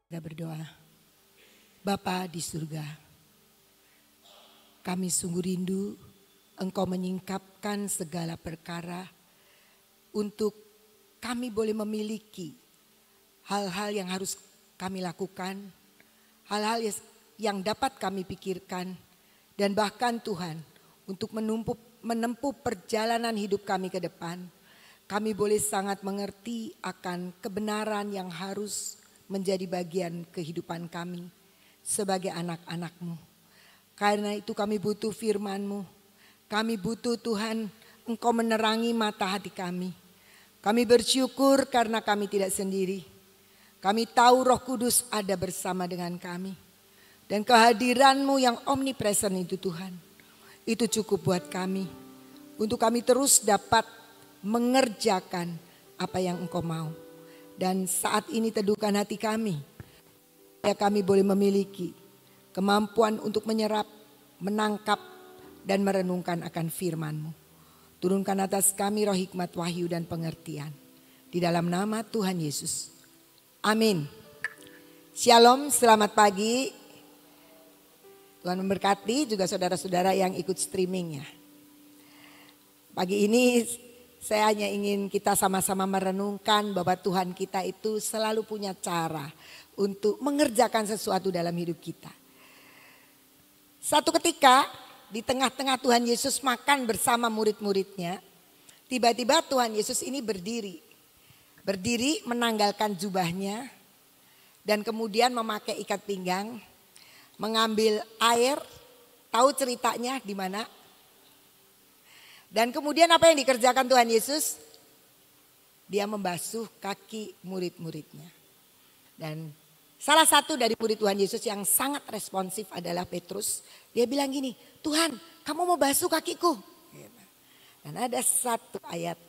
Kita berdoa. Bapa di surga, kami sungguh rindu Engkau menyingkapkan segala perkara untuk kami boleh memiliki hal-hal yang harus kami lakukan, hal-hal yang dapat kami pikirkan, dan bahkan Tuhan untuk menempuh perjalanan hidup kami ke depan, kami boleh sangat mengerti akan kebenaran yang harus menjadi bagian kehidupan kami sebagai anak-anak-Mu. Karena itu kami butuh firman-Mu. Kami butuh Tuhan Engkau menerangi mata hati kami. Kami bersyukur karena kami tidak sendiri. Kami tahu Roh Kudus ada bersama dengan kami. Dan kehadiran-Mu yang omnipresent itu Tuhan, itu cukup buat kami. Untuk kami terus dapat mengerjakan apa yang Engkau mau. Dan saat ini teduhkan hati kami, ya kami boleh memiliki kemampuan untuk menyerap, menangkap, dan merenungkan akan firman-Mu. Turunkan atas kami roh hikmat, wahyu, dan pengertian. Di dalam nama Tuhan Yesus. Amin. Shalom, selamat pagi. Tuhan memberkati juga saudara-saudara yang ikut streaming ya. Pagi ini saya hanya ingin kita sama-sama merenungkan bahwa Tuhan kita itu selalu punya cara untuk mengerjakan sesuatu dalam hidup kita. Satu ketika di tengah-tengah Tuhan Yesus makan bersama murid-muridnya, tiba-tiba Tuhan Yesus ini berdiri. Berdiri menanggalkan jubahnya dan kemudian memakai ikat pinggang, mengambil air, tahu ceritanya di mana? Dan kemudian apa yang dikerjakan Tuhan Yesus? Dia membasuh kaki murid-muridnya. Dan salah satu dari murid Tuhan Yesus yang sangat responsif adalah Petrus. Dia bilang gini, Tuhan kamu mau basuh kakiku. Dan ada satu ayat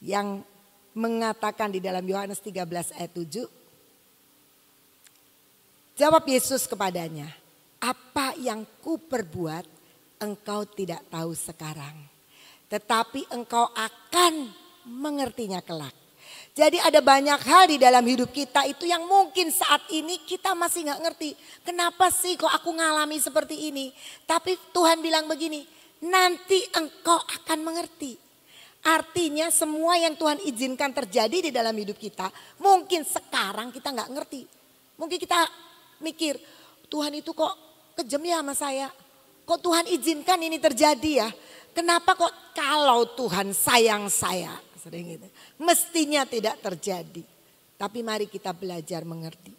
yang mengatakan di dalam Yohanes 13 ayat 7. Jawab Yesus kepadanya, apa yang ku perbuat engkau tidak tahu sekarang. Tetapi engkau akan mengertinya kelak. Jadi ada banyak hal di dalam hidup kita itu yang mungkin saat ini kita masih gak ngerti. Kenapa sih kok aku ngalami seperti ini. Tapi Tuhan bilang begini, nanti engkau akan mengerti. Artinya semua yang Tuhan izinkan terjadi di dalam hidup kita, mungkin sekarang kita gak ngerti. Mungkin kita mikir, Tuhan itu kok kejam ya sama saya. Kok Tuhan izinkan ini terjadi ya. Kenapa kok kalau Tuhan sayang saya. Sering gitu. Mestinya tidak terjadi. Tapi mari kita belajar mengerti.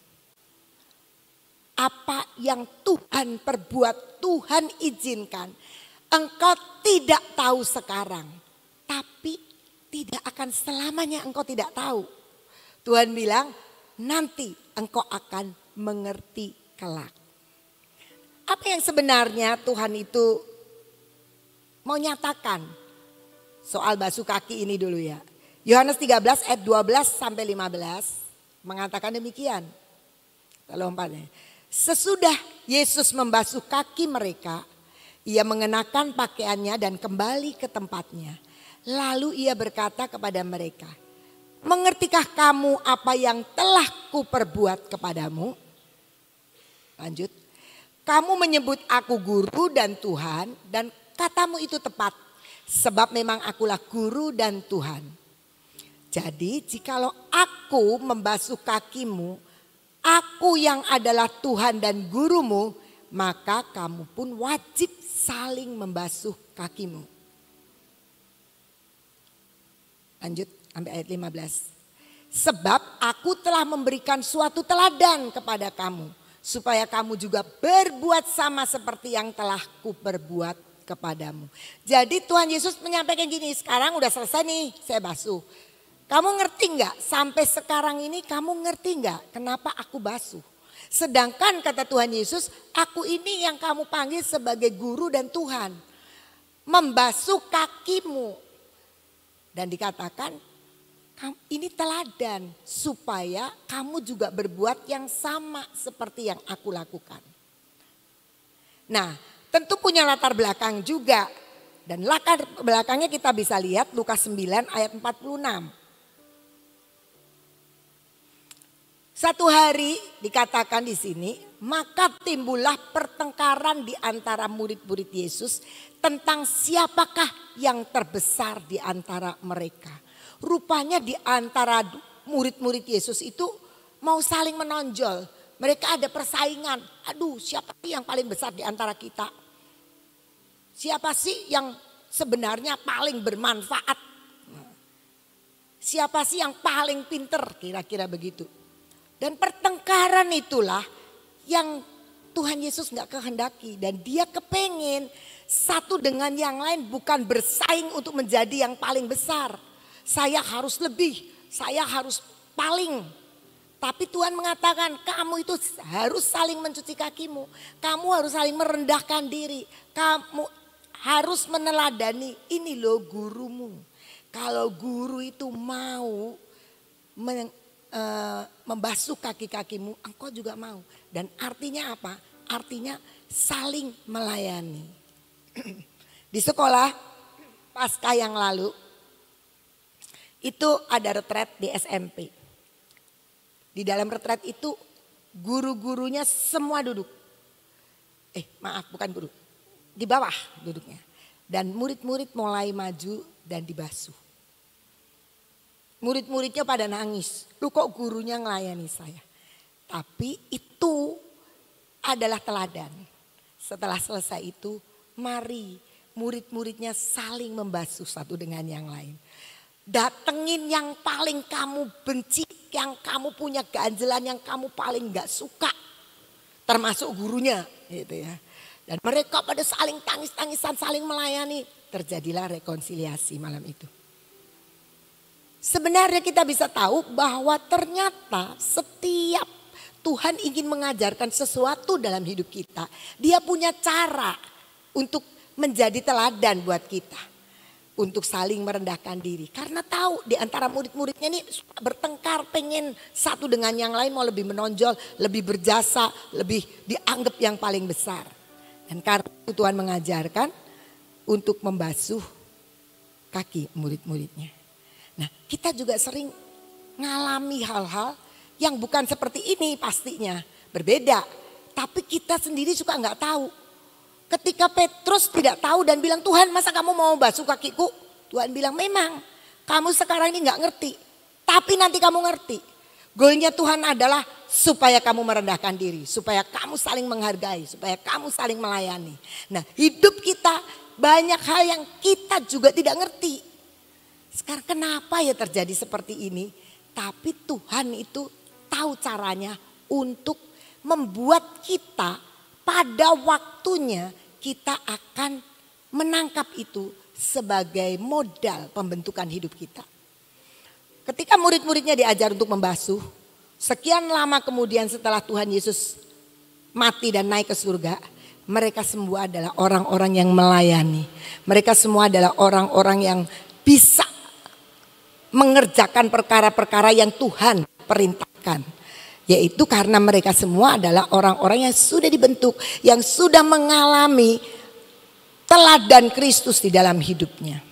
Apa yang Tuhan perbuat, Tuhan izinkan. Engkau tidak tahu sekarang. Tapi tidak akan selamanya engkau tidak tahu. Tuhan bilang nanti engkau akan mengerti kelak. Apa yang sebenarnya Tuhan itu mau nyatakan? Soal basuh kaki ini dulu ya. Yohanes 13 ayat 12 sampai 15 mengatakan demikian. Kita lompatnya. Sesudah Yesus membasuh kaki mereka, ia mengenakan pakaiannya dan kembali ke tempatnya. Lalu ia berkata kepada mereka, mengertikah kamu apa yang telah kuperbuat kepadamu? Lanjut. Kamu menyebut aku guru dan Tuhan dan katamu itu tepat. Sebab memang akulah guru dan Tuhan. Jadi jikalau aku membasuh kakimu, aku yang adalah Tuhan dan gurumu, maka kamu pun wajib saling membasuh kakimu. Lanjut sampai ayat 15. Sebab aku telah memberikan suatu teladan kepada kamu, supaya kamu juga berbuat sama seperti yang telah kuperbuat kepadamu. Jadi Tuhan Yesus menyampaikan gini, sekarang udah selesai nih saya basuh. Kamu ngerti gak sampai sekarang ini kamu ngerti gak kenapa aku basuh. Sedangkan kata Tuhan Yesus, aku ini yang kamu panggil sebagai guru dan Tuhan. Membasuh kakimu. Dan dikatakan ini teladan supaya kamu juga berbuat yang sama seperti yang aku lakukan. Nah, tentu punya latar belakang juga. Dan latar belakangnya kita bisa lihat Lukas 9 ayat 46. Satu hari dikatakan di sini, maka timbullah pertengkaran di antara murid-murid Yesus tentang siapakah yang terbesar di antara mereka. Rupanya di antara murid-murid Yesus itu mau saling menonjol. Mereka ada persaingan. Aduh, siapa sih yang paling besar di antara kita? Siapa sih yang sebenarnya paling bermanfaat? Siapa sih yang paling pinter? Kira-kira begitu. Dan pertengkaran itulah yang Tuhan Yesus gak kehendaki. Dan dia kepengen satu dengan yang lain bukan bersaing untuk menjadi yang paling besar. Saya harus lebih, saya harus paling. Tapi Tuhan mengatakan kamu itu harus saling mencuci kakimu. Kamu harus saling merendahkan diri. Kamu harus meneladani, ini loh gurumu. Kalau guru itu mau membasuh kaki-kakimu, engkau juga mau. Dan artinya apa? Artinya saling melayani. Di sekolah pasca yang lalu itu ada retret di SMP. Di dalam retret itu guru-gurunya semua duduk. Maaf, bukan guru. Di bawah duduknya. Dan murid-murid mulai maju dan dibasuh. Murid-muridnya pada nangis. Lu kok gurunya ngelayani saya? Tapi itu adalah teladan. Setelah selesai itu, mari murid-muridnya saling membasuh satu dengan yang lain. Datengin yang paling kamu benci, yang kamu punya ganjelan, yang kamu paling gak suka. Termasuk gurunya gitu ya. Dan mereka pada saling tangis-tangisan, saling melayani. Terjadilah rekonsiliasi malam itu. Sebenarnya kita bisa tahu bahwa ternyata setiap Tuhan ingin mengajarkan sesuatu dalam hidup kita. Dia punya cara untuk menjadi teladan buat kita. Untuk saling merendahkan diri. Karena tahu di antara murid-muridnya ini bertengkar, pengen satu dengan yang lain mau lebih menonjol, lebih berjasa, lebih dianggap yang paling besar. Dan karena itu Tuhan mengajarkan untuk membasuh kaki murid-muridnya. Nah, kita juga sering ngalami hal-hal yang bukan seperti ini pastinya. Berbeda. Tapi kita sendiri suka nggak tahu. Ketika Petrus tidak tahu dan bilang, Tuhan masa kamu mau basuh kakiku? Tuhan bilang, memang kamu sekarang ini nggak ngerti. Tapi nanti kamu ngerti. Goalnya Tuhan adalah supaya kamu merendahkan diri. Supaya kamu saling menghargai. Supaya kamu saling melayani. Nah, hidup kita banyak hal yang kita juga tidak ngerti. Sekarang kenapa ya terjadi seperti ini? Tapi Tuhan itu tahu caranya untuk membuat kita pada waktunya kita akan menangkap itu sebagai modal pembentukan hidup kita. Ketika murid-muridnya diajar untuk membasuh, sekian lama kemudian setelah Tuhan Yesus mati dan naik ke surga, mereka semua adalah orang-orang yang melayani. Mereka semua adalah orang-orang yang bisa mengerjakan perkara-perkara yang Tuhan perintahkan. Yaitu karena mereka semua adalah orang-orang yang sudah dibentuk, yang sudah mengalami teladan Kristus di dalam hidupnya.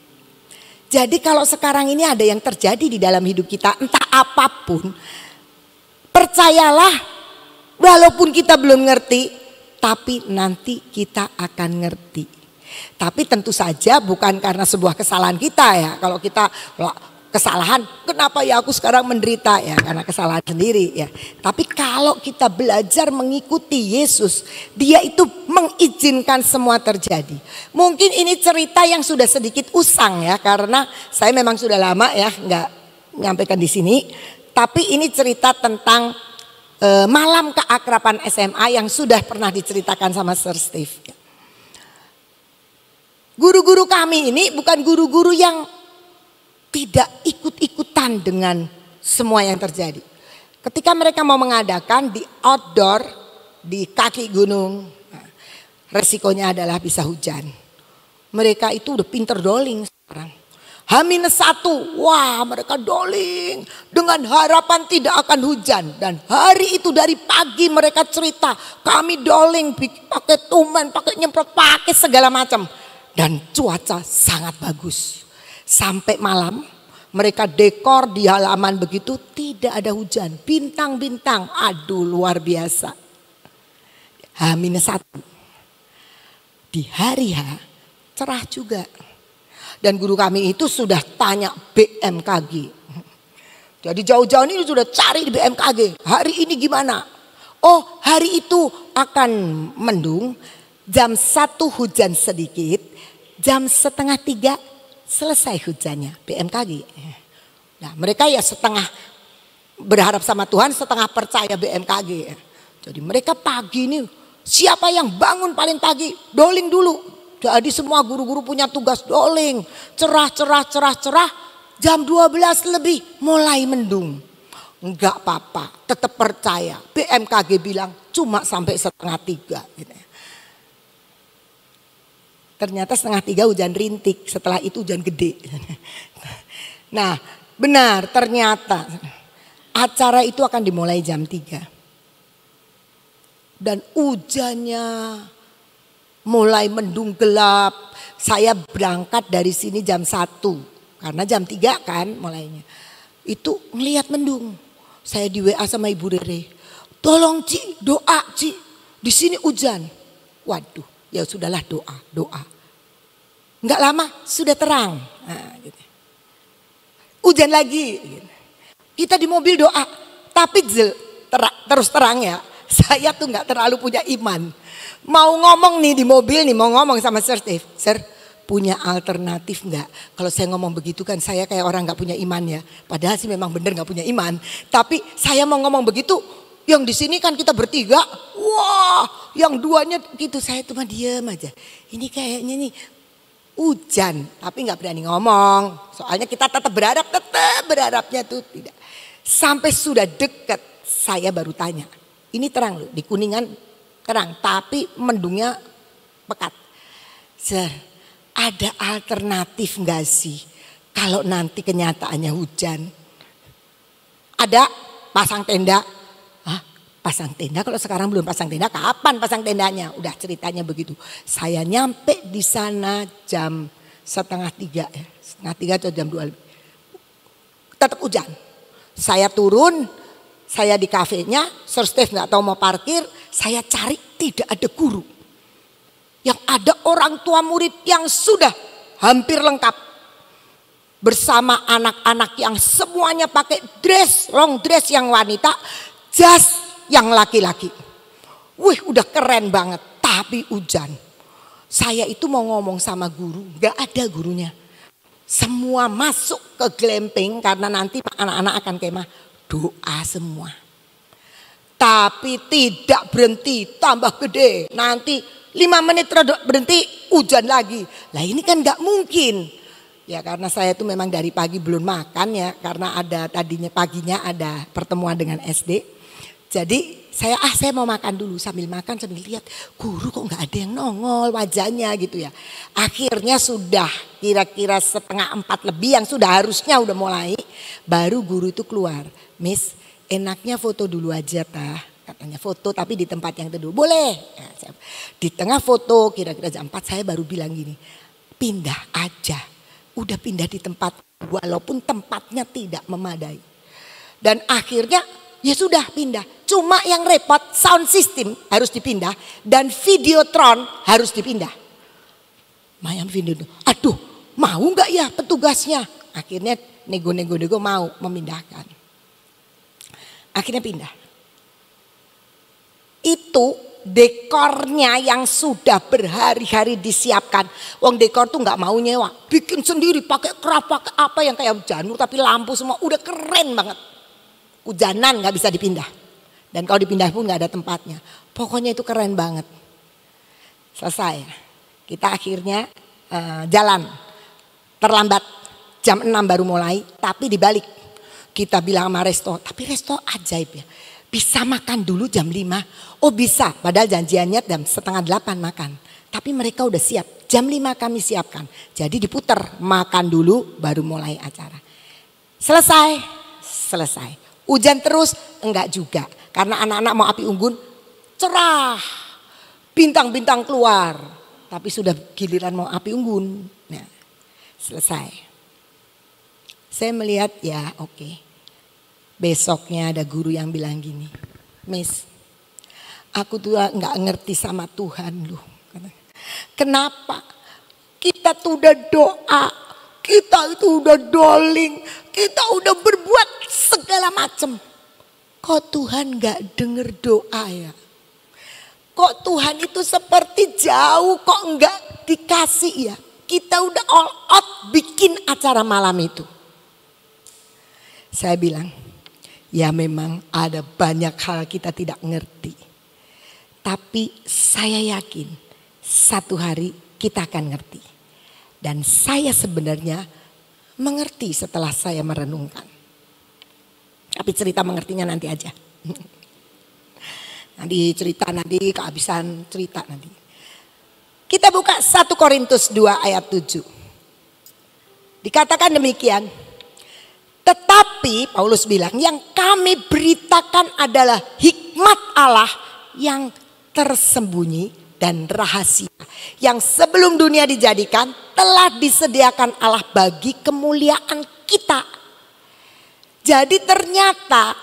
Jadi kalau sekarang ini ada yang terjadi di dalam hidup kita, entah apapun, percayalah walaupun kita belum ngerti, tapi nanti kita akan ngerti. Tapi tentu saja bukan karena sebuah kesalahan kita ya. Kalau kita kesalahan, kenapa ya aku sekarang menderita ya, karena kesalahan sendiri ya. Tapi kalau kita belajar mengikuti Yesus, dia itu mengizinkan semua terjadi. Mungkin ini cerita yang sudah sedikit usang ya, karena saya memang sudah lama ya nggak menyampaikan di sini. Tapi ini cerita tentang malam keakraban SMA yang sudah pernah diceritakan sama Sir Steve. Guru-guru kami ini bukan guru-guru yang tidak ikut-ikutan dengan semua yang terjadi. Ketika mereka mau mengadakan di outdoor, di kaki gunung, resikonya adalah bisa hujan. Mereka itu udah pinter doling sekarang. H-1, wah mereka doling dengan harapan tidak akan hujan. Dan hari itu dari pagi mereka cerita, kami doling pakai tumen, pakai nyemprot, pakai segala macam. Dan cuaca sangat bagus. Sampai malam mereka dekor di halaman begitu, tidak tidak ada hujan. Bintang-bintang, aduh luar biasa. H-1. Di hari H cerah juga. Dan guru kami itu sudah tanya BMKG. Jadi jauh-jauh ini sudah cari di BMKG. Hari ini gimana? Oh, hari itu akan mendung. Jam 1 hujan sedikit. Jam 2:30 selesai hujannya. BMKG. Nah, mereka ya setengah berharap sama Tuhan, setengah percaya BMKG. Jadi mereka pagi ini siapa yang bangun paling pagi? Doling dulu. Jadi semua guru-guru punya tugas doling. Cerah. Jam 12 lebih mulai mendung. Enggak apa-apa, tetap percaya. BMKG bilang cuma sampai 2:30. Gitu. Ternyata 2:30 hujan rintik, setelah itu hujan gede. Nah benar, ternyata acara itu akan dimulai jam 3. Dan hujannya mulai mendung gelap. Saya berangkat dari sini jam 1. Karena jam 3 kan mulainya. Itu ngelihat mendung. Saya di WA sama Ibu Rere. Tolong Ci, doa Ci. Di sini hujan. Waduh, ya sudahlah doa. Enggak lama sudah terang. Nah, gitu. Hujan lagi. Kita di mobil doa. Tapi terus terang ya. Saya tuh enggak terlalu punya iman. Mau ngomong nih di mobil nih, mau ngomong sama Sir Steve. Sir, punya alternatif enggak? Kalau saya ngomong begitu kan saya kayak orang enggak punya iman ya. Padahal sih memang bener enggak punya iman. Tapi saya mau ngomong begitu, yang di sini kan kita bertiga. Wah, yang duanya gitu. Saya cuma diem aja. Ini kayaknya nih hujan, tapi enggak berani ngomong. Soalnya kita tetap berharapnya tuh tidak. Sampai sudah dekat saya baru tanya. Ini terang loh, di Kuningan terang, tapi mendungnya pekat. Sir, ada alternatif enggak sih kalau nanti kenyataannya hujan? Ada, pasang tenda. Hah, pasang tenda? Kalau sekarang belum pasang tenda, kapan pasang tendanya? Udah ceritanya begitu. Saya nyampe di sana jam 2:30 ya, 2:30 atau jam 2. Tetap hujan. Saya turun. Saya di kafenya, Sir Steve nggak tahu mau parkir, saya cari tidak ada guru. Yang ada orang tua murid yang sudah hampir lengkap. Bersama anak-anak yang semuanya pakai dress, long dress yang wanita, jas yang laki-laki. Wih udah keren banget, tapi hujan. Saya itu mau ngomong sama guru, nggak ada gurunya. Semua masuk ke glamping karena nanti anak-anak akan kemah. Doa semua. Tapi tidak berhenti, tambah gede. Nanti 5 menit berhenti, hujan lagi. Lah ini kan gak mungkin. Ya karena saya tuh memang dari pagi belum makan ya. Karena ada tadinya paginya ada pertemuan dengan SD. Jadi saya mau makan dulu, sambil makan sambil lihat. Guru kok gak ada yang nongol wajahnya gitu ya. Akhirnya sudah kira-kira 3:30 lebih yang sudah harusnya udah mulai. Baru guru itu keluar. Miss, enaknya foto dulu aja tah. Katanya foto tapi di tempat yang teduh. Boleh. Ya, di tengah foto kira-kira jam 4 saya baru bilang gini. Pindah aja. Udah pindah di tempat walaupun tempatnya tidak memadai. Dan akhirnya ya sudah pindah. Cuma yang repot sound system harus dipindah. Dan videotron harus dipindah. Mayam video. Aduh mau gak ya petugasnya? Akhirnya nego-nego mau memindahkan. Akhirnya pindah. Itu dekornya yang sudah berhari-hari disiapkan. Wong dekor tuh nggak mau nyewa, bikin sendiri pakai kerap, pakai apa yang kayak janur tapi lampu semua udah keren banget. Hujanan nggak bisa dipindah. Dan kalau dipindah pun nggak ada tempatnya. Pokoknya itu keren banget. Selesai. Kita akhirnya jalan. Terlambat jam 6 baru mulai, tapi dibalik. Kita bilang sama resto, tapi resto ajaib ya. Bisa makan dulu jam 5. Oh bisa, padahal janjiannya jam 7:30 makan. Tapi mereka udah siap, jam 5 kami siapkan. Jadi diputer, makan dulu baru mulai acara. Selesai. Hujan terus? Enggak juga. Karena anak-anak mau api unggun, cerah. Bintang-bintang keluar. Tapi sudah giliran mau api unggun. Nah, selesai. Saya melihat ya oke. Besoknya ada guru yang bilang gini, Miss, aku tuh nggak ngerti sama Tuhan loh. Kenapa? Kita tuh udah doa, kita itu udah doling, kita udah berbuat segala macam. Kok Tuhan nggak denger doa ya? Kok Tuhan itu seperti jauh, kok nggak dikasih ya? Kita udah all out bikin acara malam itu. Saya bilang, ya memang ada banyak hal kita tidak ngerti. Tapi saya yakin satu hari kita akan ngerti. Dan saya sebenarnya mengerti setelah saya merenungkan. Tapi cerita mengertinya nanti aja. Nanti cerita, nanti kehabisan cerita nanti. Kita buka 1 Korintus 2 ayat 7. Dikatakan demikian. Tetapi Paulus bilang yang kami beritakan adalah hikmat Allah yang tersembunyi dan rahasia. Yang sebelum dunia dijadikan telah disediakan Allah bagi kemuliaan kita. Jadi ternyata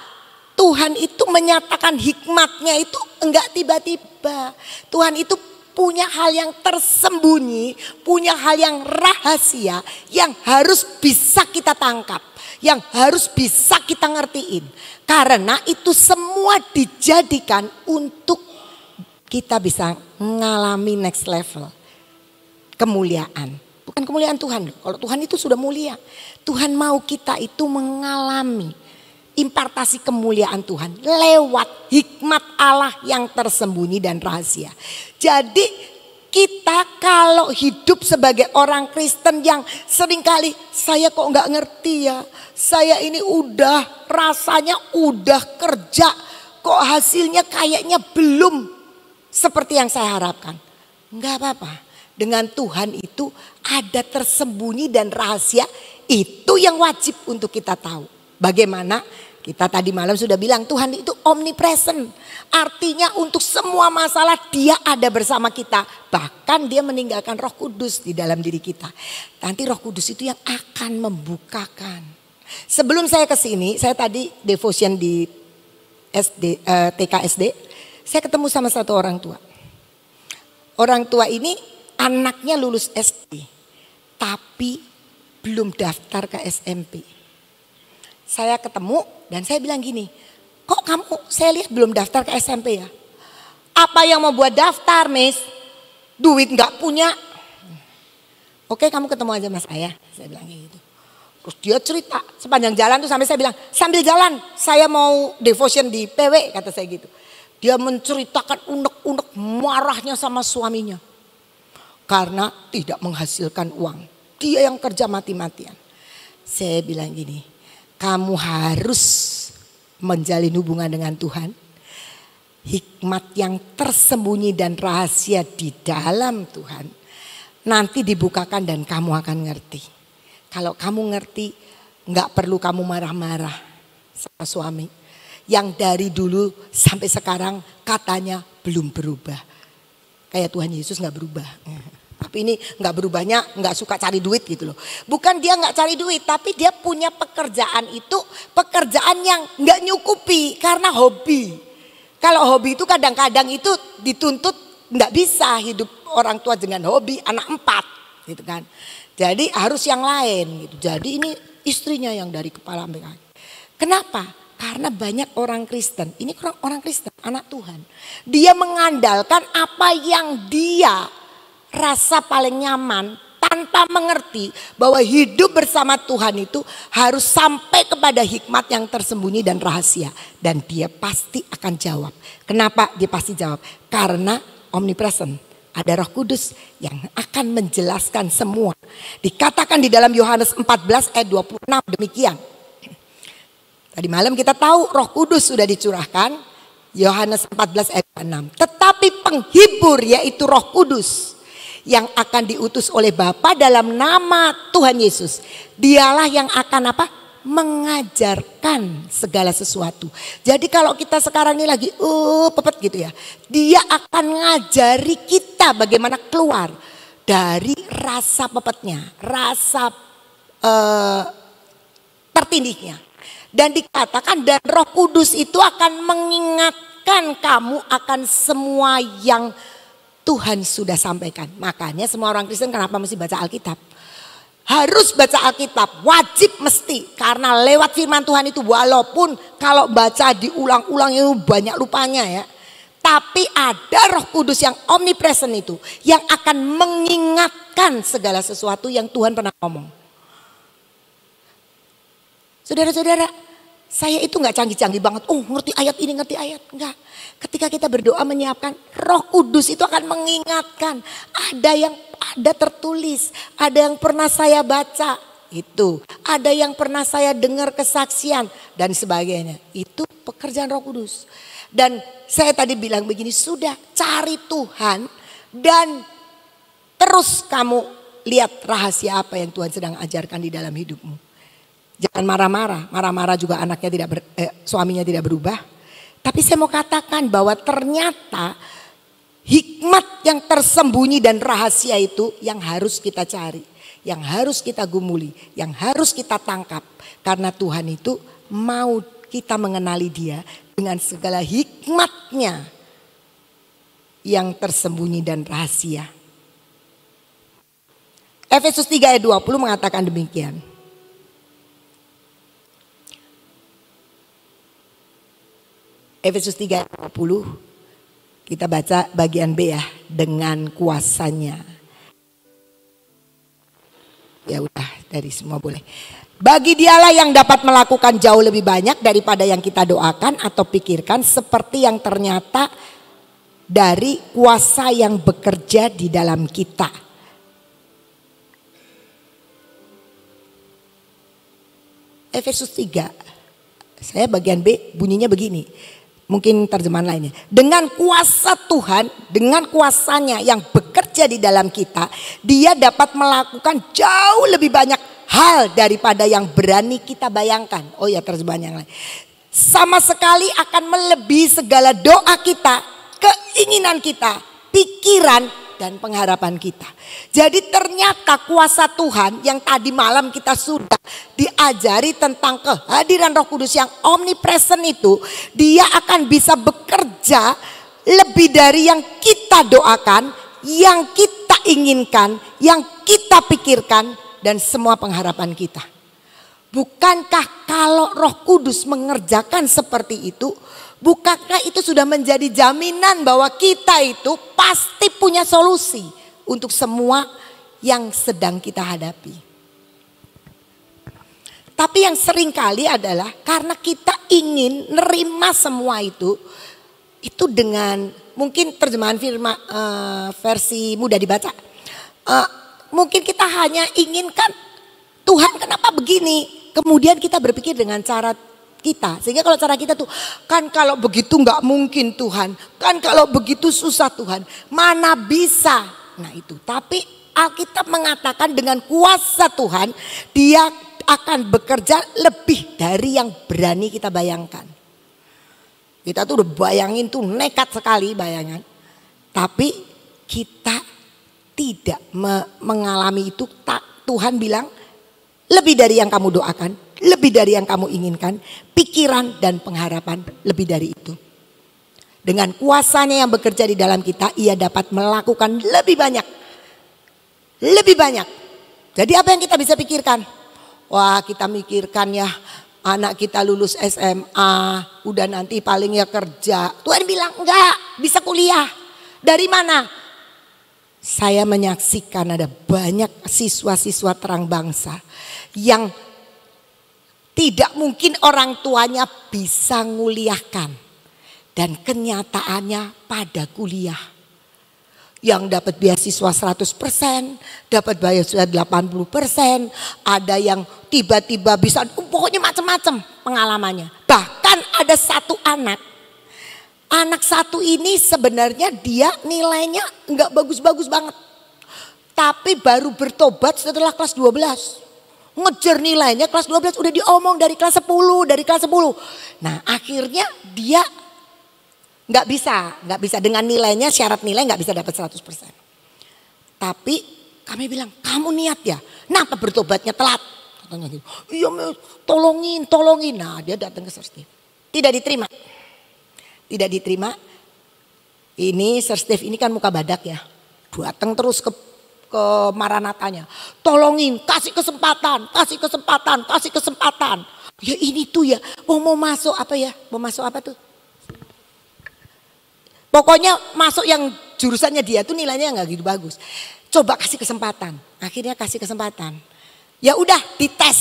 Tuhan itu menyatakan hikmatnya itu enggak tiba-tiba. Tuhan itu punya hal yang tersembunyi, punya hal yang rahasia yang harus bisa kita tangkap, yang harus bisa kita ngertiin. Karena itu semua dijadikan untuk kita bisa mengalami next level. Kemuliaan. Bukan kemuliaan Tuhan. Kalau Tuhan itu sudah mulia. Tuhan mau kita itu mengalami impartasi kemuliaan Tuhan lewat hikmat Allah yang tersembunyi dan rahasia. Jadi kita kalau hidup sebagai orang Kristen yang seringkali saya kok nggak ngerti ya. Saya ini udah rasanya udah kerja kok hasilnya kayaknya belum seperti yang saya harapkan. Nggak apa-apa. Dengan Tuhan itu ada tersembunyi dan rahasia, itu yang wajib untuk kita tahu. Bagaimana? Kita tadi malam sudah bilang Tuhan itu omnipresent. Artinya untuk semua masalah dia ada bersama kita. Bahkan dia meninggalkan Roh Kudus di dalam diri kita. Nanti Roh Kudus itu yang akan membukakan. Sebelum saya ke sini, saya tadi devotion di TK SD. Saya ketemu sama satu orang tua. Orang tua ini anaknya lulus SD. Tapi belum daftar ke SMP. Saya ketemu dan saya bilang gini, kok kamu saya lihat belum daftar ke SMP ya? Apa yang mau buat daftar, Miss? Duit nggak punya. Oke, kamu ketemu aja mas saya bilang gitu. Terus dia cerita sepanjang jalan tuh sampai saya bilang, sambil jalan saya mau devotion di PW kata saya gitu. Dia menceritakan unek-unek marahnya sama suaminya. Karena tidak menghasilkan uang. Dia yang kerja mati-matian. Saya bilang gini, kamu harus menjalin hubungan dengan Tuhan. Hikmat yang tersembunyi dan rahasia di dalam Tuhan. Nanti dibukakan dan kamu akan ngerti. Kalau kamu ngerti, gak perlu kamu marah-marah sama suami. Yang dari dulu sampai sekarang katanya belum berubah. Kayak Tuhan Yesus gak berubah. Tapi ini gak berubahnya gak suka cari duit gitu loh. Bukan dia gak cari duit, tapi dia punya pekerjaan itu pekerjaan yang gak nyukupi karena hobi. Kalau hobi itu kadang-kadang itu dituntut gak bisa hidup orang tua dengan hobi anak 4 gitu kan. Jadi harus yang lain gitu. Jadi ini istrinya yang dari kepala sampai kaki. Kenapa? Karena banyak orang Kristen, ini orang Kristen, anak Tuhan. Dia mengandalkan apa yang dia rasa paling nyaman tanpa mengerti bahwa hidup bersama Tuhan itu harus sampai kepada hikmat yang tersembunyi dan rahasia. Dan dia pasti akan jawab. Kenapa dia pasti jawab? Karena omnipresent. Ada Roh Kudus yang akan menjelaskan semua. Dikatakan di dalam Yohanes 14 ayat 26 demikian. Tadi malam kita tahu Roh Kudus sudah dicurahkan. Yohanes 14 ayat 26. Tetapi penghibur yaitu Roh Kudus yang akan diutus oleh Bapa dalam nama Tuhan Yesus. Dialah yang akan apa? Mengajarkan segala sesuatu. Jadi kalau kita sekarang ini lagi pepet gitu ya. Dia akan ngajari kita bagaimana keluar dari rasa pepetnya. Rasa tertindihnya. Dan dikatakan dan Roh Kudus itu akan mengingatkan kamu akan semua yang Tuhan sudah sampaikan. Makanya semua orang Kristen kenapa mesti baca Alkitab? Harus baca Alkitab, wajib mesti. Karena lewat firman Tuhan itu walaupun kalau baca diulang-ulang itu banyak lupanya ya. Tapi ada Roh Kudus yang omnipresent itu yang akan mengingatkan segala sesuatu yang Tuhan pernah ngomong. Saudara-saudara, saya itu gak canggih-canggih banget. Oh ngerti ayat ini, ngerti ayat. Enggak. Ketika kita berdoa menyiapkan, Roh Kudus itu akan mengingatkan. Ada tertulis, ada yang pernah saya baca. Itu. Ada yang pernah saya dengar kesaksian dan sebagainya. Itu pekerjaan Roh Kudus. Dan saya tadi bilang begini, sudah cari Tuhan dan terus kamu lihat rahasia apa yang Tuhan sedang ajarkan di dalam hidupmu. Jangan marah-marah, marah-marah juga anaknya suaminya tidak berubah. Tapi saya mau katakan bahwa ternyata hikmat yang tersembunyi dan rahasia itu yang harus kita cari. Yang harus kita gumuli, yang harus kita tangkap. Karena Tuhan itu mau kita mengenali Dia dengan segala hikmatnya yang tersembunyi dan rahasia. Efesus 3 ayat 20 mengatakan demikian. Efesus 3 ayat 20 kita baca bagian B ya, dengan kuasanya. Ya udah dari semua boleh. Bagi Dialah yang dapat melakukan jauh lebih banyak daripada yang kita doakan atau pikirkan, seperti yang ternyata dari kuasa yang bekerja di dalam kita. Efesus 3. Saya bagian B bunyinya begini. Mungkin terjemahan lainnya. Dengan kuasa Tuhan, dengan kuasanya yang bekerja di dalam kita, Dia dapat melakukan jauh lebih banyak hal daripada yang berani kita bayangkan. Oh ya, terjemahan yang lain. Sama sekali akan melebihi segala doa kita, keinginan kita, pikiran dan pengharapan kita. Jadi ternyata kuasa Tuhan yang tadi malam kita sudah diajari tentang kehadiran Roh Kudus yang omnipresent itu, Dia akan bisa bekerja lebih dari yang kita doakan, yang kita inginkan, yang kita pikirkan dan semua pengharapan kita. Bukankah kalau Roh Kudus mengerjakan seperti itu, bukankah itu sudah menjadi jaminan bahwa kita itu pasti punya solusi untuk semua yang sedang kita hadapi. Tapi yang sering kali adalah karena kita ingin nerima semua itu dengan mungkin terjemahan firman versi mudah dibaca. Mungkin kita hanya inginkan Tuhan kenapa begini. Kemudian kita berpikir dengan cara kita. Sehingga kalau cara kita tuh kan kalau begitu nggak mungkin Tuhan. Kan kalau begitu susah Tuhan. Mana bisa. Nah itu. Tapi Alkitab mengatakan dengan kuasa Tuhan Dia akan bekerja lebih dari yang berani kita bayangkan. Kita tuh udah bayangin tuh nekat sekali bayangan. Tapi kita tidak mengalami itu. Tuhan bilang lebih dari yang kamu doakan, lebih dari yang kamu inginkan, pikiran dan pengharapan lebih dari itu. Dengan kuasanya yang bekerja di dalam kita, Ia dapat melakukan lebih banyak. Lebih banyak. Jadi apa yang kita bisa pikirkan? Wah kita mikirkan ya anak kita lulus SMA, udah nanti paling ya kerja. Tuhan bilang enggak, bisa kuliah. Dari mana? Saya menyaksikan ada banyak siswa-siswa terang bangsa yang tidak mungkin orang tuanya bisa nguliahkan. Dan kenyataannya pada kuliah. Yang dapat beasiswa 100%, dapat beasiswa 80%. Ada yang tiba-tiba bisa, pokoknya macam-macam pengalamannya. Bahkan ada satu anak. Anak satu ini sebenarnya dia nilainya enggak bagus-bagus banget. Tapi baru bertobat setelah kelas 12. Ngejar nilainya kelas 12 udah diomong dari kelas 10, dari kelas 10. Nah akhirnya dia nggak bisa dengan nilainya, syarat nilai nggak bisa dapat 100%. Tapi kami bilang kamu niat ya, kenapa bertobatnya telat? Katanya gitu. Iya tolongin. Nah dia datang ke Sir Steve. Tidak diterima. Tidak diterima. Ini Sir Steve ini kan muka badak ya. Datang terus ke Maranatanya. Tolongin, kasih kesempatan. Ya ini tuh ya, mau masuk apa ya? Mau masuk apa tuh? Pokoknya masuk yang jurusannya dia tuh nilainya nggak gitu bagus. Coba kasih kesempatan. Akhirnya kasih kesempatan. Ya udah dites,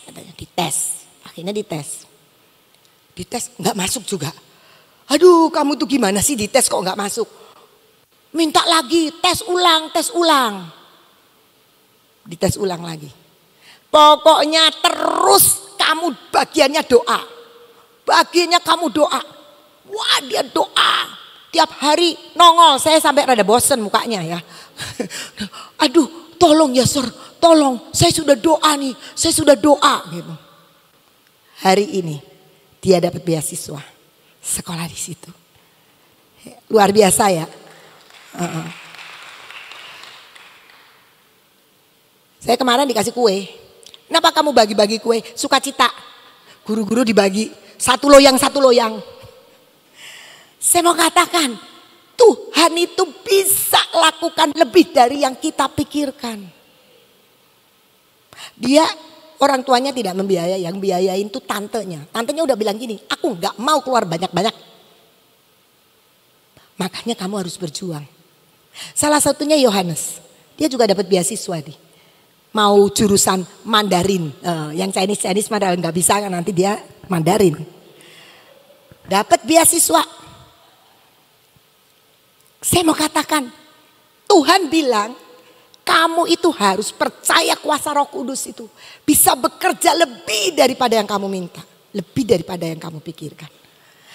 katanya dites. Akhirnya dites. Dites nggak masuk juga. Aduh, kamu tuh gimana sih dites kok nggak masuk? Minta lagi, tes ulang. Dites ulang lagi. Pokoknya terus kamu bagiannya doa. Bagiannya kamu doa. Wah dia doa. Tiap hari nongol. Saya sampai rada bosen mukanya ya. Aduh tolong ya Sir. Tolong. Saya sudah doa nih. Saya sudah doa. Gitu. Hari ini dia dapat beasiswa. Sekolah di situ. Luar biasa ya. Saya kemarin dikasih kue. Kenapa kamu bagi-bagi kue? Sukacita. Guru-guru dibagi. Satu loyang. Saya mau katakan. Tuhan itu bisa lakukan lebih dari yang kita pikirkan. Dia orang tuanya tidak membiayai. Yang biayain itu tantenya. Tantenya udah bilang gini. Aku gak mau keluar banyak-banyak. Makanya kamu harus berjuang. Salah satunya Yohanes. Dia juga dapat beasiswa nih. Mau jurusan Mandarin. Yang Chinese Mandarin gak bisa kan nanti dia Mandarin. Dapat beasiswa. Saya mau katakan. Tuhan bilang. Kamu itu harus percaya kuasa Roh Kudus itu. Bisa bekerja lebih daripada yang kamu minta. Lebih daripada yang kamu pikirkan.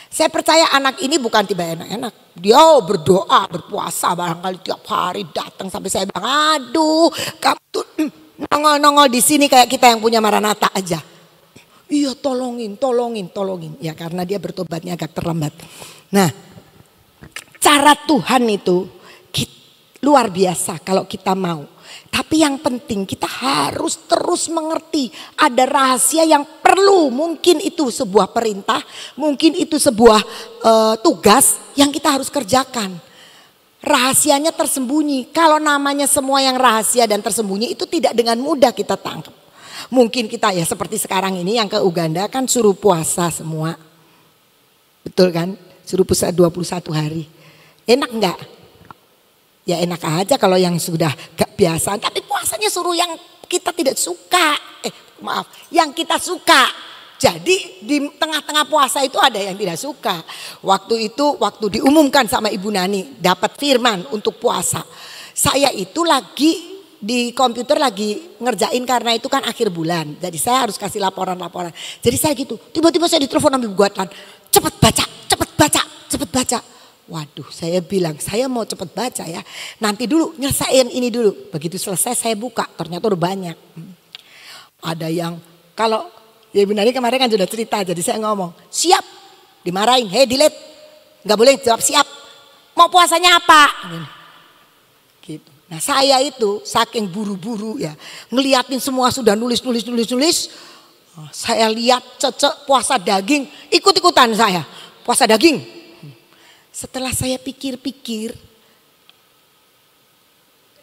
Saya percaya anak ini bukan tiba enak-enak. Dia berdoa, berpuasa barangkali tiap hari datang sampai saya bilang, aduh, kamu tuh nongol-nongol di sini kayak kita yang punya Maranatha aja. Iya, tolongin. Ya karena dia bertobatnya agak terlambat. Nah, cara Tuhan itu luar biasa kalau kita mau. Tapi yang penting kita harus terus mengerti ada rahasia yang perlu. Mungkin itu sebuah perintah, mungkin itu sebuah tugas yang kita harus kerjakan. Rahasianya tersembunyi. Kalau namanya semua yang rahasia dan tersembunyi itu tidak dengan mudah kita tangkap. Mungkin kita ya seperti sekarang ini yang ke Uganda kan suruh puasa semua. Betul kan? Suruh puasa 21 hari. Enak enggak? Ya enak aja kalau yang sudah gak biasa. Tapi puasanya suruh yang kita tidak suka. Yang kita suka. Jadi di tengah-tengah puasa itu ada yang tidak suka. Waktu diumumkan sama Ibu Nani dapat firman untuk puasa. Saya itu lagi di komputer lagi ngerjain karena itu kan akhir bulan. Jadi saya harus kasih laporan-laporan. Jadi saya gitu. Tiba-tiba saya ditelepon sama Ibu Guatlan. Cepet baca. Waduh, saya bilang saya mau cepet baca ya. Nanti dulu nyelesain ini dulu. Begitu selesai saya buka, ternyata udah banyak. Ada yang kalau ya Ibu Nani kemarin kan sudah cerita, jadi saya ngomong siap, dimarahin, hey delete, nggak boleh jawab siap. Mau puasanya apa? Gitu. Nah saya itu saking buru-buru ya, ngeliatin semua sudah nulis. Saya lihat cecek puasa daging, ikut-ikutan saya puasa daging. Setelah saya pikir-pikir,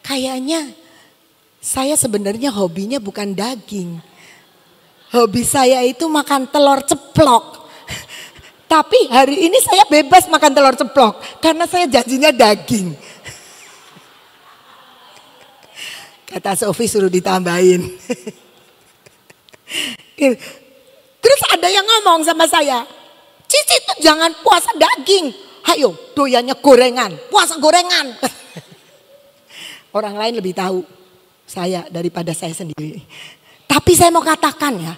kayaknya saya sebenarnya hobinya bukan daging. Hobi saya itu makan telur ceplok. Tapi hari ini saya bebas makan telur ceplok karena saya janjinya daging. Kata Sofi suruh ditambahin. Terus ada yang ngomong sama saya, Cici tuh jangan puasa daging. Ayo doyannya gorengan, puasa gorengan. Orang lain lebih tahu saya daripada saya sendiri. Tapi saya mau katakan ya,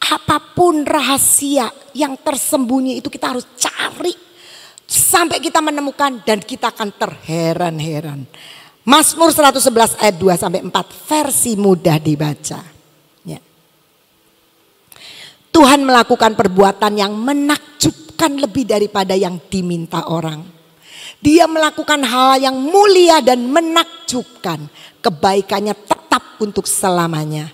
apapun rahasia yang tersembunyi itu kita harus cari. Sampai kita menemukan dan kita akan terheran-heran. Mazmur 111 ayat 2 sampai 4 versi mudah dibaca. Ya. Tuhan melakukan perbuatan yang menakjubkan lebih daripada yang diminta orang. Dia melakukan hal yang mulia dan menakjubkan. Kebaikannya tetap untuk selamanya.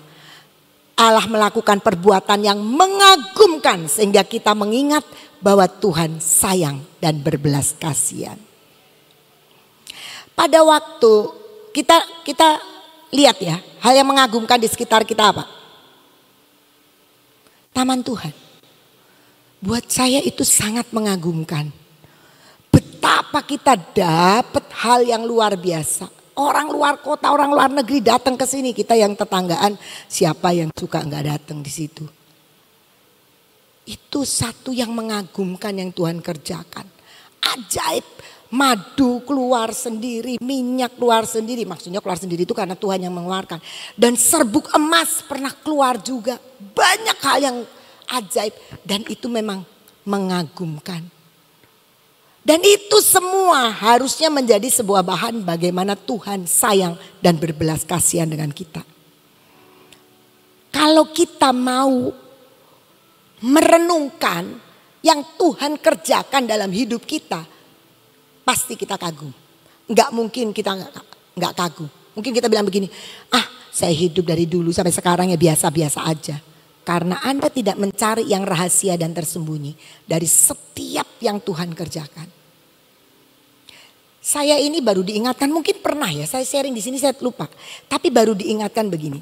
Allah melakukan perbuatan yang mengagumkan sehingga kita mengingat bahwa Tuhan sayang dan berbelas kasihan. Pada waktu kita lihat ya, hal yang mengagumkan di sekitar kita apa? Taman Tuhan. Buat saya itu sangat mengagumkan. Betapa kita dapat hal yang luar biasa. Orang luar kota, orang luar negeri datang ke sini. Kita yang tetanggaan, siapa yang suka nggak datang di situ. Itu satu yang mengagumkan yang Tuhan kerjakan. Ajaib, madu keluar sendiri, minyak keluar sendiri. Maksudnya keluar sendiri itu karena Tuhan yang mengeluarkan. Dan serbuk emas pernah keluar juga. Banyak hal yang ajaib dan itu memang mengagumkan. Dan itu semua harusnya menjadi sebuah bahan bagaimana Tuhan sayang dan berbelas kasihan dengan kita. Kalau kita mau merenungkan yang Tuhan kerjakan dalam hidup kita, pasti kita kagum. Enggak mungkin kita enggak kagum. Mungkin kita bilang begini, saya hidup dari dulu sampai sekarang ya biasa-biasa aja. Karena Anda tidak mencari yang rahasia dan tersembunyi dari setiap yang Tuhan kerjakan. Saya ini baru diingatkan, mungkin pernah ya saya sharing di sini saya lupa. Tapi baru diingatkan begini.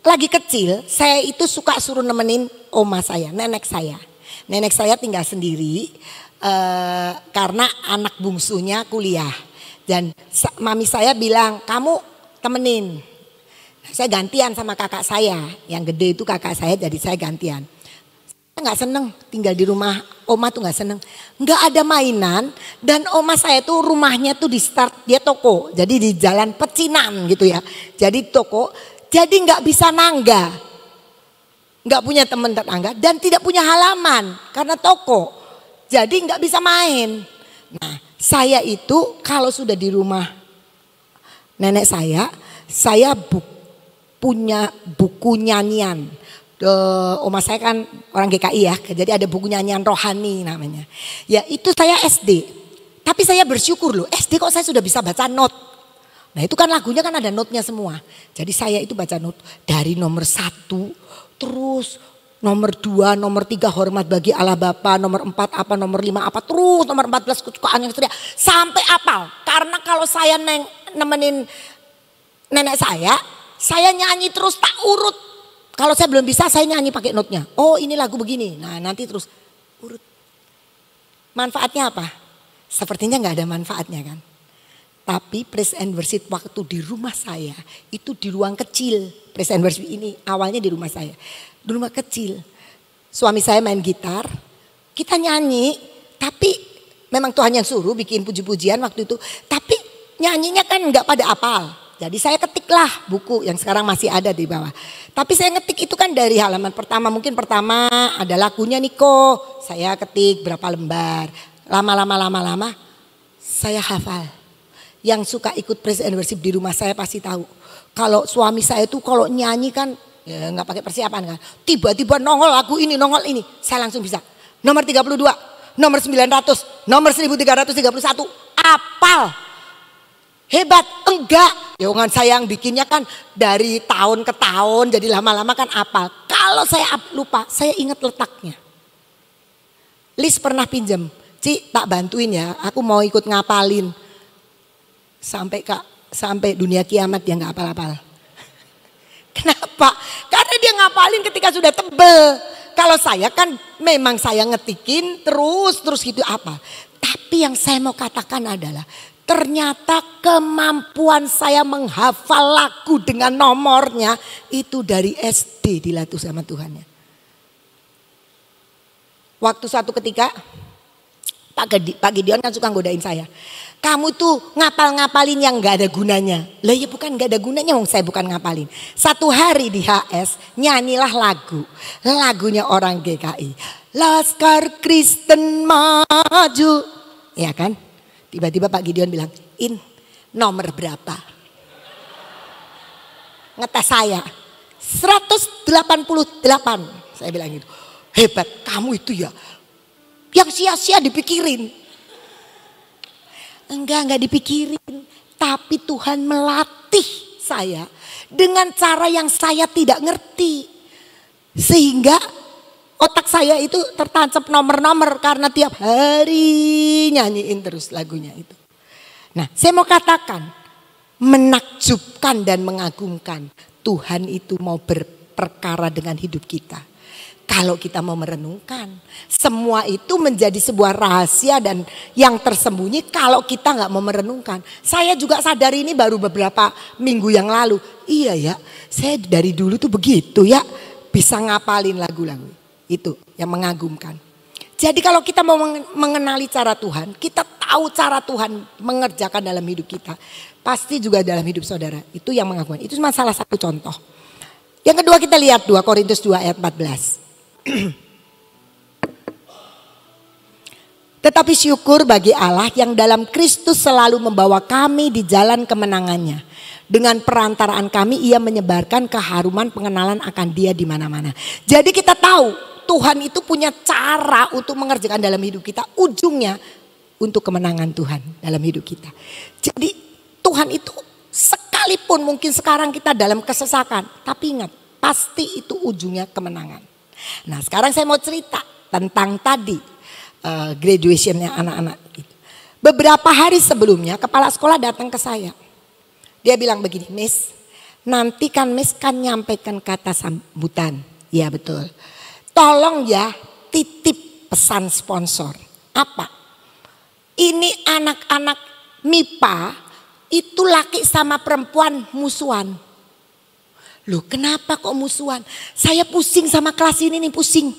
Lagi kecil saya itu suka suruh nemenin oma saya, nenek saya. Nenek saya tinggal sendiri karena anak bungsunya kuliah. Dan mami saya bilang kamu temenin. Saya gantian sama kakak saya, yang gede itu kakak saya jadi saya gantian. Saya gak seneng tinggal di rumah oma tuh gak seneng. Gak ada mainan dan oma saya tuh rumahnya tuh di start dia toko. Jadi di jalan Pecinan gitu ya. Jadi toko, jadi gak bisa nangga. Gak punya teman tetangga dan tidak punya halaman karena toko. Jadi gak bisa main. Nah saya itu kalau sudah di rumah nenek saya punya buku nyanyian. Oma saya kan orang GKI ya, jadi ada buku nyanyian rohani namanya. Ya itu saya SD, tapi saya bersyukur loh SD kok saya sudah bisa baca not. Nah itu kan lagunya kan ada notnya semua. Jadi saya itu baca not dari nomor 1, terus nomor 2, nomor 3 hormat bagi Allah Bapa, nomor 4 apa, nomor 5 apa, terus nomor 14 kesukaan yang setia. Sampai apal, karena kalau saya nemenin nenek saya nyanyi terus tak urut. Kalau saya belum bisa saya nyanyi pakai notnya. Oh ini lagu begini. Nah nanti terus urut. Manfaatnya apa? Sepertinya gak ada manfaatnya kan. Tapi praise and worship waktu di rumah saya itu di ruang kecil. Praise and worship ini awalnya di rumah saya. Di rumah kecil. Suami saya main gitar. Kita nyanyi. Tapi memang Tuhan yang suruh bikin puji-pujian waktu itu. Tapi nyanyinya kan gak pada apal. Jadi saya ketiklah buku yang sekarang masih ada di bawah. Tapi saya ngetik itu kan dari halaman pertama. Mungkin pertama ada lagunya Niko. Saya ketik berapa lembar. Lama-lama saya hafal. Yang suka ikut praise and worship di rumah saya pasti tahu. Kalau suami saya itu kalau nyanyi kan ya gak pakai persiapan kan. Tiba-tiba nongol lagu ini, nongol ini. Saya langsung bisa. Nomor 32, nomor 900, nomor 1331. Apal. Hebat, enggak. Jangan saya yang bikinnya kan dari tahun ke tahun jadi lama-lama kan apal. Kalau saya lupa, saya ingat letaknya. Lis pernah pinjam, Ci tak bantuin ya, aku mau ikut ngapalin. Sampai dunia kiamat dia nggak apal-apal. Kenapa? Karena dia ngapalin ketika sudah tebel. Kalau saya kan memang saya ngetikin terus gitu apa. Tapi yang saya mau katakan adalah ternyata kemampuan saya menghafal lagu dengan nomornya itu dari SD dilatih sama Tuhan. Waktu suatu ketika Pak Gideon kan suka godain saya. Kamu tuh ngapalin yang gak ada gunanya. Lah ya bukan gak ada gunanya, saya bukan ngapalin. Satu hari di HS nyanyilah lagunya orang GKI. Laskar Kristen Maju. Ya kan? Tiba-tiba Pak Gideon bilang, nomor berapa? Ngetes saya, 188. Saya bilang gitu, hebat kamu itu ya. Yang sia-sia dipikirin. Enggak dipikirin. Tapi Tuhan melatih saya. dengan cara yang saya tidak ngerti. Sehingga otak saya itu tertancap nomor-nomor karena tiap hari nyanyiin terus lagunya itu. Nah, saya mau katakan menakjubkan dan mengagumkan. Tuhan itu mau berperkara dengan hidup kita. Kalau kita mau merenungkan, semua itu menjadi sebuah rahasia dan yang tersembunyi kalau kita nggak mau merenungkan. Saya juga sadar ini baru beberapa minggu yang lalu. Iya ya, saya dari dulu tuh begitu ya, bisa ngapalin lagu-lagu. Itu yang mengagumkan. Jadi kalau kita mau mengenali cara Tuhan, kita tahu cara Tuhan mengerjakan dalam hidup kita. Pasti juga dalam hidup saudara, itu yang mengagumkan. Itu cuma salah satu contoh. Yang kedua kita lihat 2 Korintus 2 ayat 14. Tetapi syukur bagi Allah yang dalam Kristus selalu membawa kami di jalan kemenangannya. Dengan perantaraan kami ia menyebarkan keharuman pengenalan akan dia di mana-mana. Jadi kita tahu Tuhan itu punya cara untuk mengerjakan dalam hidup kita. Ujungnya untuk kemenangan Tuhan dalam hidup kita. Jadi Tuhan itu sekalipun mungkin sekarang kita dalam kesesakan. Tapi ingat pasti itu ujungnya kemenangan. Nah sekarang saya mau cerita tentang tadi graduationnya anak-anak. Beberapa hari sebelumnya kepala sekolah datang ke saya. Dia bilang begini, Miss, nanti kan Miss kan nyampaikan kata sambutan. Ya betul. Tolong ya titip pesan sponsor. Apa? Ini anak-anak MIPA itu laki sama perempuan musuhan. Loh kenapa kok musuhan? Saya pusing sama kelas ini nih, pusing.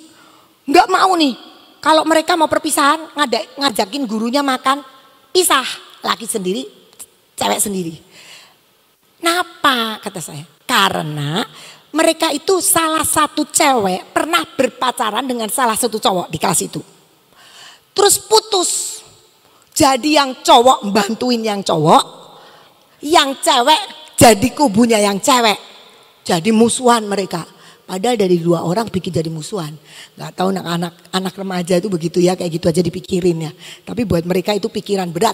Nggak mau nih. Kalau mereka mau perpisahan ngajakin gurunya makan, pisah. Laki sendiri, cewek sendiri. Kenapa kata saya? Karena mereka itu salah satu cewek pernah berpacaran dengan salah satu cowok di kelas itu. Terus putus. Jadi yang cowok bantuin yang cowok. Yang cewek jadi kubunya yang cewek. Jadi musuhan mereka. Padahal dari 2 orang bikin jadi musuhan. Gak tahu anak remaja itu begitu ya, kayak gitu aja dipikirin ya. Tapi buat mereka itu pikiran berat.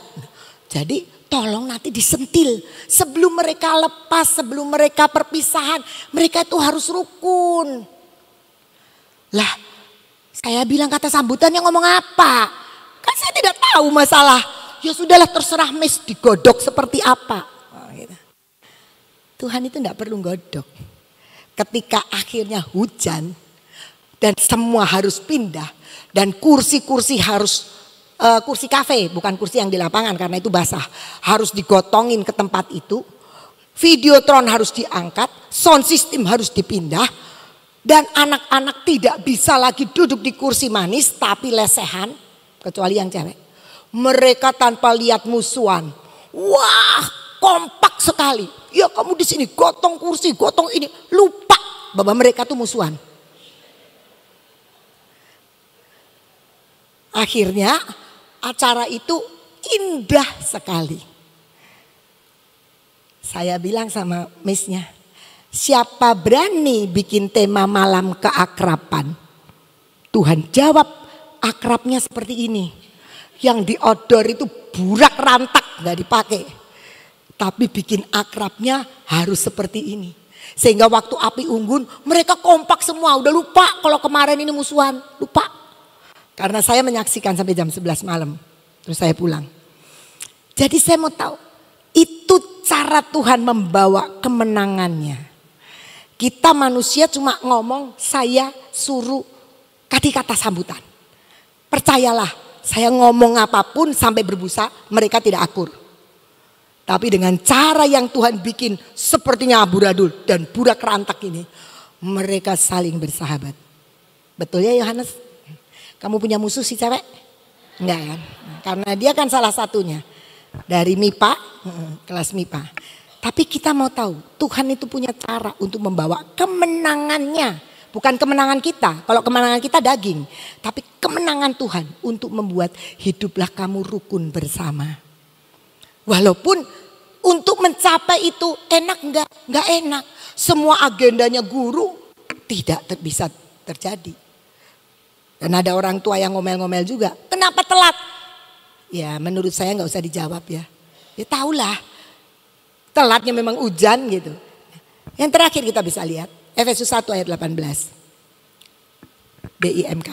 Jadi tolong nanti disentil. Sebelum mereka lepas, sebelum mereka perpisahan, mereka itu harus rukun. Lah saya bilang kata sambutannya ngomong apa? Kan saya tidak tahu masalah. Ya sudahlah terserah Miss digodok seperti apa. Tuhan itu tidak perlu godok. Ketika akhirnya hujan dan semua harus pindah dan kursi-kursi harus kursi kafe, bukan kursi yang di lapangan karena itu basah, harus digotongin ke tempat itu. Videotron harus diangkat, sound system harus dipindah dan anak-anak tidak bisa lagi duduk di kursi manis tapi lesehan kecuali yang cewek. Mereka tanpa lihat musuhan. Wah, kompak sekali. Ya kamu di sini gotong kursi, gotong ini. Lupa bahwa mereka tuh musuhan. Akhirnya acara itu indah sekali. Saya bilang sama Miss-nya, siapa berani bikin tema malam keakraban? Tuhan jawab, akrabnya seperti ini. Yang di outdoor itu burak rantak gak dipakai. Tapi bikin akrabnya harus seperti ini. Sehingga waktu api unggun mereka kompak semua. Udah lupa kalau kemarin ini musuhan. Lupa. Karena saya menyaksikan sampai jam 11 malam. Terus saya pulang. Jadi saya mau tahu. Itu cara Tuhan membawa kemenangannya. Kita manusia cuma ngomong saya suruh kasih kata sambutan. Percayalah saya ngomong apapun sampai berbusa mereka tidak akur. Tapi dengan cara yang Tuhan bikin sepertinya amburadul dan burak rantak ini. Mereka saling bersahabat. Betul ya Yohanes? Kamu punya musuh si cewek? Enggak kan? Karena dia kan salah satunya. Dari MIPA, kelas MIPA. Tapi kita mau tahu Tuhan itu punya cara untuk membawa kemenangannya. Bukan kemenangan kita. Kalau kemenangan kita daging. Tapi kemenangan Tuhan untuk membuat hiduplah kamu rukun bersama. Walaupun untuk mencapai itu enak enggak enak. Semua agendanya guru tidak bisa terjadi. Dan ada orang tua yang ngomel-ngomel juga. Kenapa telat? Ya menurut saya nggak usah dijawab ya. Ya tahulah. Telatnya memang hujan gitu. Yang terakhir kita bisa lihat Efesus 1 ayat 18. BIMK.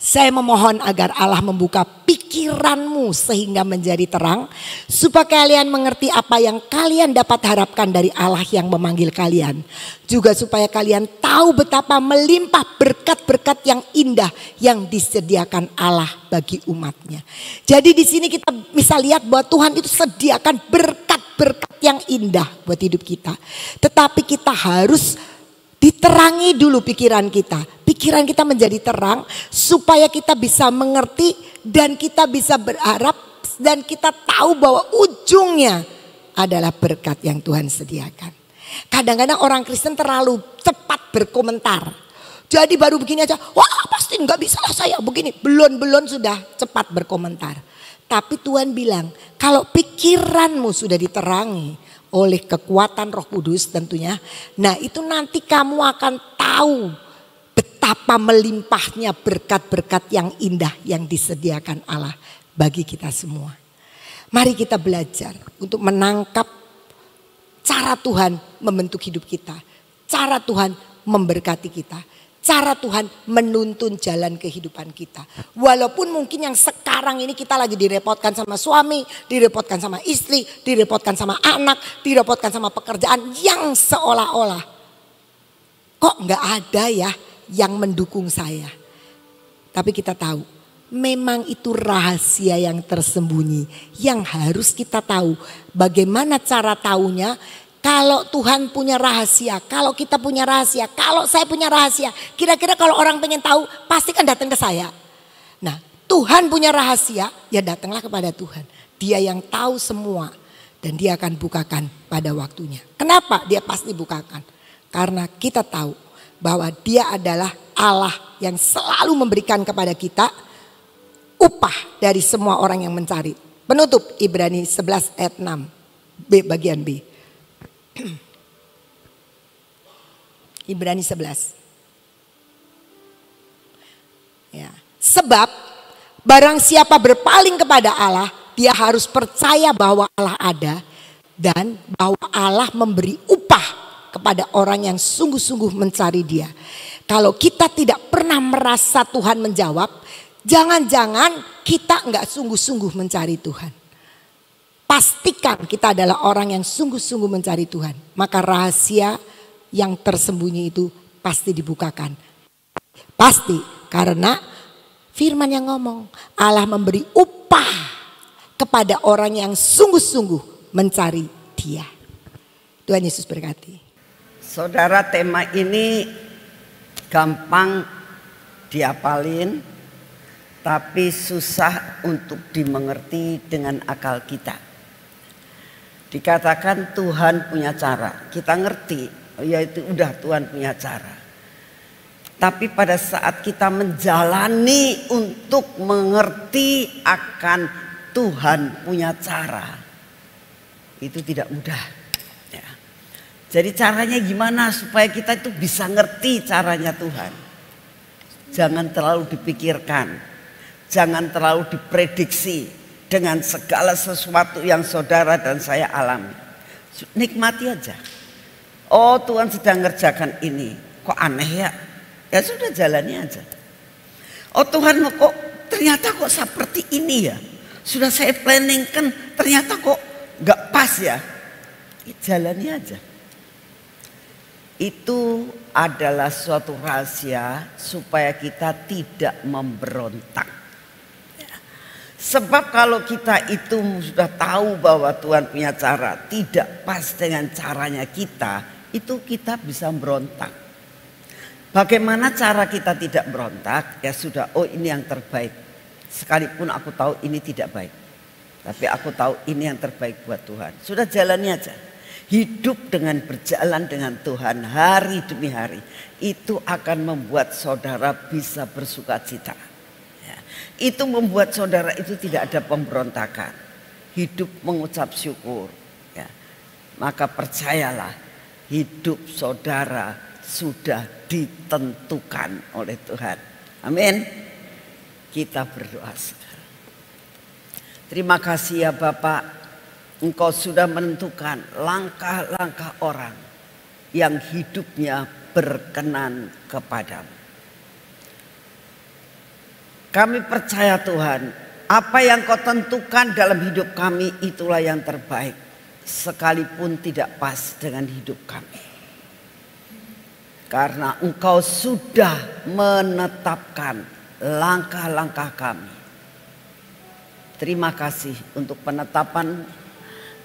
Saya memohon agar Allah membuka pikiranmu sehingga menjadi terang, supaya kalian mengerti apa yang kalian dapat harapkan dari Allah yang memanggil kalian. Juga supaya kalian tahu betapa melimpah berkat-berkat yang indah yang disediakan Allah bagi umatnya. Jadi di sini kita bisa lihat bahwa Tuhan itu sediakan berkat-berkat yang indah buat hidup kita. Tetapi kita harus diterangi dulu pikiran kita. Pikiran kita menjadi terang supaya kita bisa mengerti dan kita bisa berharap dan kita tahu bahwa ujungnya adalah berkat yang Tuhan sediakan. Kadang-kadang orang Kristen terlalu cepat berkomentar. Jadi baru begini aja, wah pasti nggak bisa lah saya begini. Belum sudah cepat berkomentar. Tapi Tuhan bilang kalau pikiranmu sudah diterangi oleh kekuatan Roh Kudus tentunya. Nah itu nanti kamu akan tahu betapa melimpahnya berkat-berkat yang indah yang disediakan Allah bagi kita semua. Mari kita belajar untuk menangkap cara Tuhan membentuk hidup kita. Cara Tuhan memberkati kita. Cara Tuhan menuntun jalan kehidupan kita. Walaupun mungkin yang sekarang ini kita lagi direpotkan sama suami, direpotkan sama istri, direpotkan sama anak, direpotkan sama pekerjaan yang seolah-olah kok nggak ada ya yang mendukung saya. Tapi kita tahu memang itu rahasia yang tersembunyi yang harus kita tahu. Bagaimana cara taunya? Kalau Tuhan punya rahasia, kalau kita punya rahasia, kalau saya punya rahasia, kira-kira kalau orang pengen tahu pasti kan datang ke saya. Nah Tuhan punya rahasia, ya datanglah kepada Tuhan. Dia yang tahu semua dan dia akan bukakan pada waktunya. Kenapa dia pasti bukakan? Karena kita tahu bahwa dia adalah Allah yang selalu memberikan kepada kita upah dari semua orang yang mencari. Penutup Ibrani 11 ayat 6 B bagian B. Ibrani 11. Ya. Sebab barang siapa berpaling kepada Allah, dia harus percaya bahwa Allah ada dan bahwa Allah memberi upah kepada orang yang sungguh-sungguh mencari Dia. Kalau kita tidak pernah merasa Tuhan menjawab, jangan-jangan kita enggak sungguh-sungguh mencari Tuhan. Pastikan kita adalah orang yang sungguh-sungguh mencari Tuhan. Maka rahasia yang tersembunyi itu pasti dibukakan. Pasti karena firman yang ngomong. Allah memberi upah kepada orang yang sungguh-sungguh mencari Dia. Tuhan Yesus berkati. Saudara, tema ini gampang diapalin. Tapi susah untuk dimengerti dengan akal kita. Dikatakan Tuhan punya cara, kita ngerti, yaitu udah Tuhan punya cara. Tapi pada saat kita menjalani untuk mengerti akan Tuhan punya cara, itu tidak mudah. Ya. Jadi caranya gimana supaya kita itu bisa ngerti caranya Tuhan? Jangan terlalu dipikirkan, jangan terlalu diprediksi. Dengan segala sesuatu yang saudara dan saya alami. Nikmati aja. Oh Tuhan sedang ngerjakan ini. Kok aneh ya? Ya sudah jalani aja. Oh Tuhan kok ternyata kok seperti ini ya. Sudah saya planning kan ternyata kok gak pas ya. Jalani aja. Itu adalah suatu rahasia supaya kita tidak memberontak. Sebab kalau kita itu sudah tahu bahwa Tuhan punya cara tidak pas dengan caranya kita, itu kita bisa berontak. Bagaimana cara kita tidak berontak? Ya sudah, oh ini yang terbaik. Sekalipun aku tahu ini tidak baik. Tapi aku tahu ini yang terbaik buat Tuhan. Sudah jalani aja. Hidup dengan berjalan dengan Tuhan hari demi hari. Itu akan membuat saudara bisa bersuka cita. Itu membuat saudara itu tidak ada pemberontakan. Hidup mengucap syukur. Ya. Maka percayalah hidup saudara sudah ditentukan oleh Tuhan. Amin. Kita berdoa saudara. Terima kasih ya Bapak. Engkau sudah menentukan langkah-langkah orang yang hidupnya berkenan kepadamu. Kami percaya Tuhan, apa yang kau tentukan dalam hidup kami itulah yang terbaik, sekalipun tidak pas dengan hidup kami. Karena engkau sudah menetapkan langkah-langkah kami. Terima kasih untuk penetapan.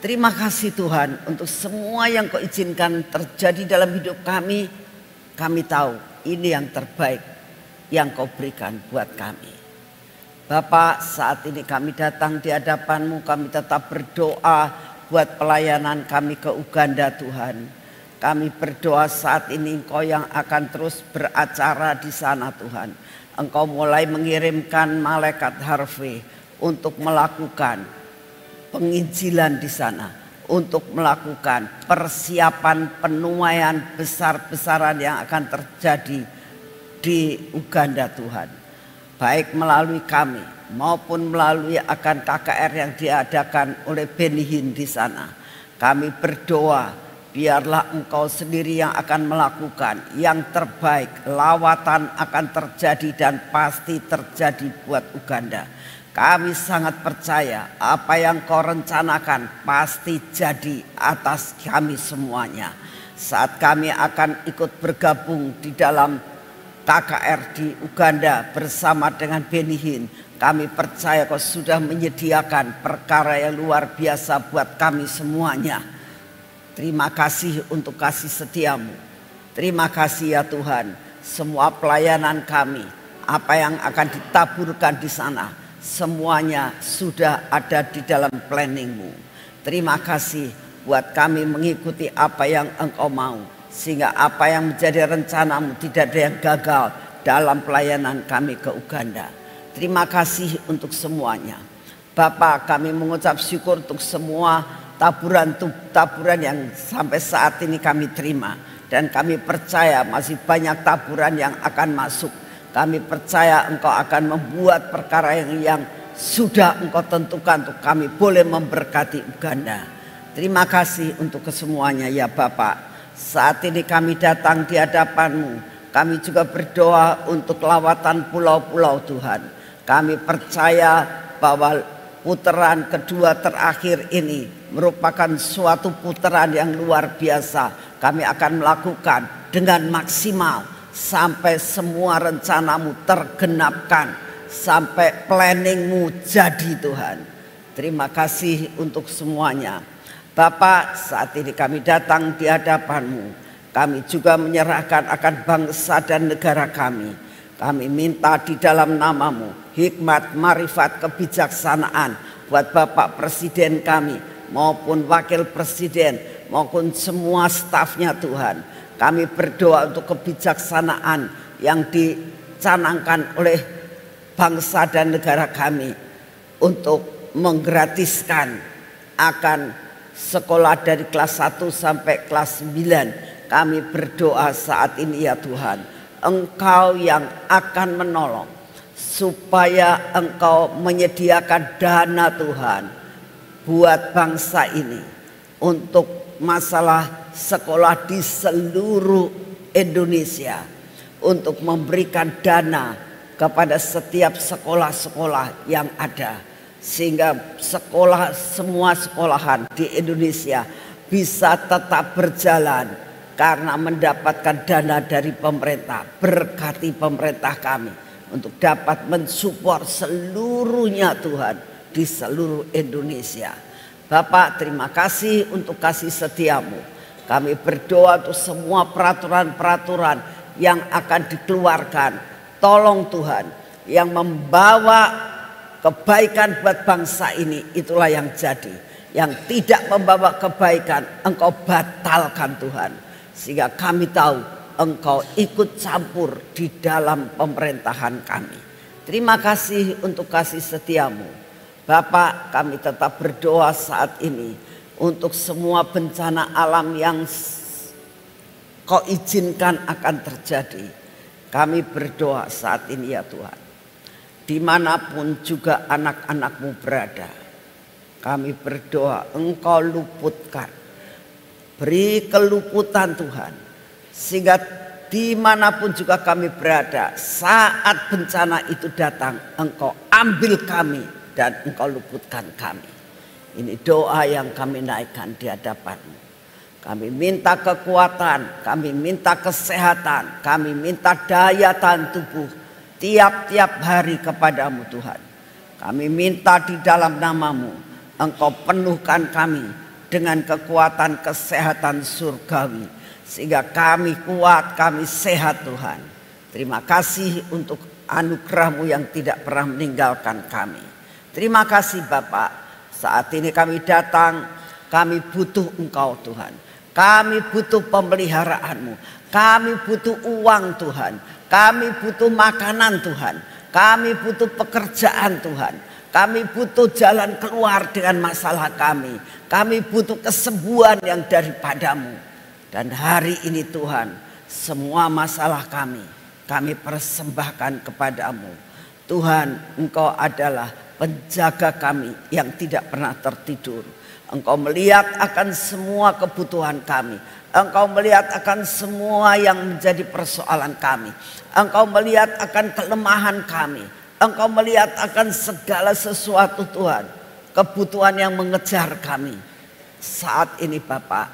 Terima kasih Tuhan untuk semua yang kau izinkan terjadi dalam hidup kami. Kami tahu ini yang terbaik yang kau berikan buat kami. Bapak, saat ini kami datang di hadapan-Mu, kami tetap berdoa buat pelayanan kami ke Uganda Tuhan. Kami berdoa saat ini Engkau yang akan terus beracara di sana Tuhan. Engkau mulai mengirimkan malaikat Harvey untuk melakukan penginjilan di sana, untuk melakukan persiapan penuaian besar-besaran yang akan terjadi di Uganda Tuhan. Baik melalui kami maupun melalui akan KKR yang diadakan oleh Benny Hinn di sana. Kami berdoa biarlah Engkau sendiri yang akan melakukan yang terbaik. Lawatan akan terjadi dan pasti terjadi buat Uganda. Kami sangat percaya apa yang kau rencanakan pasti jadi atas kami semuanya. Saat kami akan ikut bergabung di dalam KKR di Uganda bersama dengan Benny Hinn, kami percaya kau sudah menyediakan perkara yang luar biasa buat kami semuanya. Terima kasih untuk kasih setiamu. Terima kasih ya Tuhan, semua pelayanan kami, apa yang akan ditaburkan di sana, semuanya sudah ada di dalam planning-Mu. Terima kasih buat kami mengikuti apa yang Engkau mau. Sehingga apa yang menjadi rencana-Mu tidak ada yang gagal dalam pelayanan kami ke Uganda. Terima kasih untuk semuanya. Bapak, kami mengucap syukur untuk semua taburan yang sampai saat ini kami terima. Dan kami percaya masih banyak taburan yang akan masuk. Kami percaya Engkau akan membuat perkara yang sudah Engkau tentukan untuk kami boleh memberkati Uganda. Terima kasih untuk kesemuanya ya Bapak. Saat ini kami datang di hadapan-Mu. Kami juga berdoa untuk lawatan pulau-pulau Tuhan. Kami percaya bahwa putaran kedua terakhir ini merupakan suatu putaran yang luar biasa. Kami akan melakukan dengan maksimal sampai semua rencana-Mu tergenapkan, sampai planning-Mu jadi Tuhan. Terima kasih untuk semuanya. Bapak, saat ini kami datang di hadapan-Mu. Kami juga menyerahkan akan bangsa dan negara kami. Kami minta di dalam nama-Mu hikmat, marifat, kebijaksanaan buat Bapak Presiden kami maupun Wakil Presiden maupun semua stafnya Tuhan. Kami berdoa untuk kebijaksanaan yang dicanangkan oleh bangsa dan negara kami untuk menggratiskan akan sekolah dari kelas 1 sampai kelas 9. Kami berdoa saat ini ya Tuhan, Engkau yang akan menolong supaya Engkau menyediakan dana Tuhan buat bangsa ini untuk masalah sekolah di seluruh Indonesia, untuk memberikan dana kepada setiap sekolah-sekolah yang ada, sehingga semua sekolahan di Indonesia bisa tetap berjalan karena mendapatkan dana dari pemerintah. Berkati pemerintah kami untuk dapat mensupport seluruhnya Tuhan di seluruh Indonesia. Bapak, terima kasih untuk kasih setiamu. Kami berdoa untuk semua peraturan-peraturan yang akan dikeluarkan. Tolong Tuhan, yang membawa kebaikan buat bangsa ini, itulah yang jadi. Yang tidak membawa kebaikan, Engkau batalkan Tuhan. Sehingga kami tahu Engkau ikut campur di dalam pemerintahan kami. Terima kasih untuk kasih setiamu. Bapak, kami tetap berdoa saat ini untuk semua bencana alam yang Kau izinkan akan terjadi. Kami berdoa saat ini ya Tuhan, dimanapun juga anak-anak-Mu berada, kami berdoa Engkau luputkan. Beri keluputan Tuhan. Sehingga dimanapun juga kami berada, saat bencana itu datang, Engkau ambil kami dan Engkau luputkan kami. Ini doa yang kami naikkan di hadapan-Mu. Kami minta kekuatan, kami minta kesehatan, kami minta daya tahan tubuh tiap-tiap hari kepadamu Tuhan. Kami minta di dalam nama-Mu, Engkau penuhkan kami dengan kekuatan kesehatan surgawi. Sehingga kami kuat, kami sehat Tuhan. Terima kasih untuk anugerah-Mu yang tidak pernah meninggalkan kami. Terima kasih Bapak, saat ini kami datang, kami butuh Engkau Tuhan. Kami butuh pemeliharaan-Mu. Kami butuh uang Tuhan. Kami butuh makanan Tuhan. Kami butuh pekerjaan Tuhan. Kami butuh jalan keluar dengan masalah kami. Kami butuh kesembuhan yang daripada-Mu. Dan hari ini Tuhan, semua masalah kami persembahkan kepada-Mu. Tuhan, Engkau adalah penjaga kami yang tidak pernah tertidur. Engkau melihat akan semua kebutuhan kami. Engkau melihat akan semua yang menjadi persoalan kami. Engkau melihat akan kelemahan kami. Engkau melihat akan segala sesuatu Tuhan. Kebutuhan yang mengejar kami. Saat ini Bapak,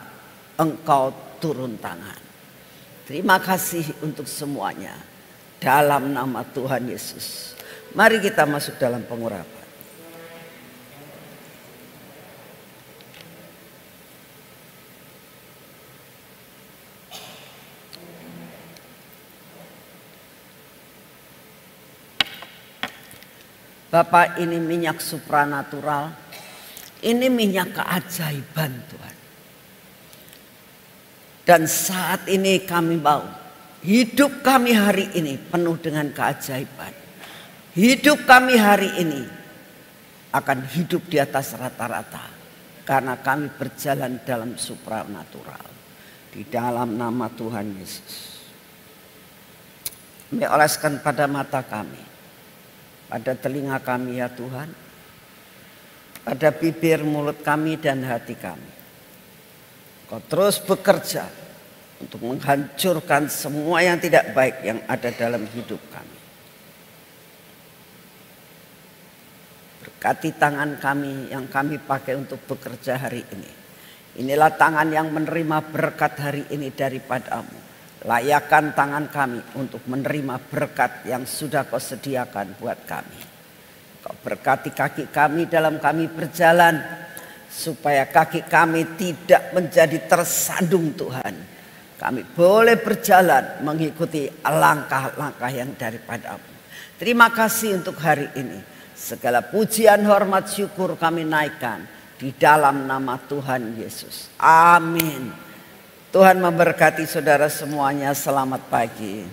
Engkau turun tangan. Terima kasih untuk semuanya. Dalam nama Tuhan Yesus. Mari kita masuk dalam pengurapan. Bapak, ini minyak supranatural. Ini minyak keajaiban Tuhan. Dan saat ini kami mau hidup kami hari ini penuh dengan keajaiban. Hidup kami hari ini akan hidup di atas rata-rata. Karena kami berjalan dalam supranatural. Di dalam nama Tuhan Yesus. Kami oleskan pada mata kami. Pada telinga kami ya Tuhan. Pada bibir, mulut kami dan hati kami. Kau terus bekerja untuk menghancurkan semua yang tidak baik yang ada dalam hidup kami. Berkati tangan kami yang kami pakai untuk bekerja hari ini. Inilah tangan yang menerima berkat hari ini daripada-Mu. Layakkan tangan kami untuk menerima berkat yang sudah Kau sediakan buat kami. Kau berkati kaki kami dalam kami berjalan. Supaya kaki kami tidak menjadi tersandung Tuhan. Kami boleh berjalan mengikuti langkah-langkah yang daripada-Mu. Terima kasih untuk hari ini. Segala pujian, hormat, syukur kami naikkan di dalam nama Tuhan Yesus. Amin. Tuhan memberkati saudara semuanya. Selamat pagi.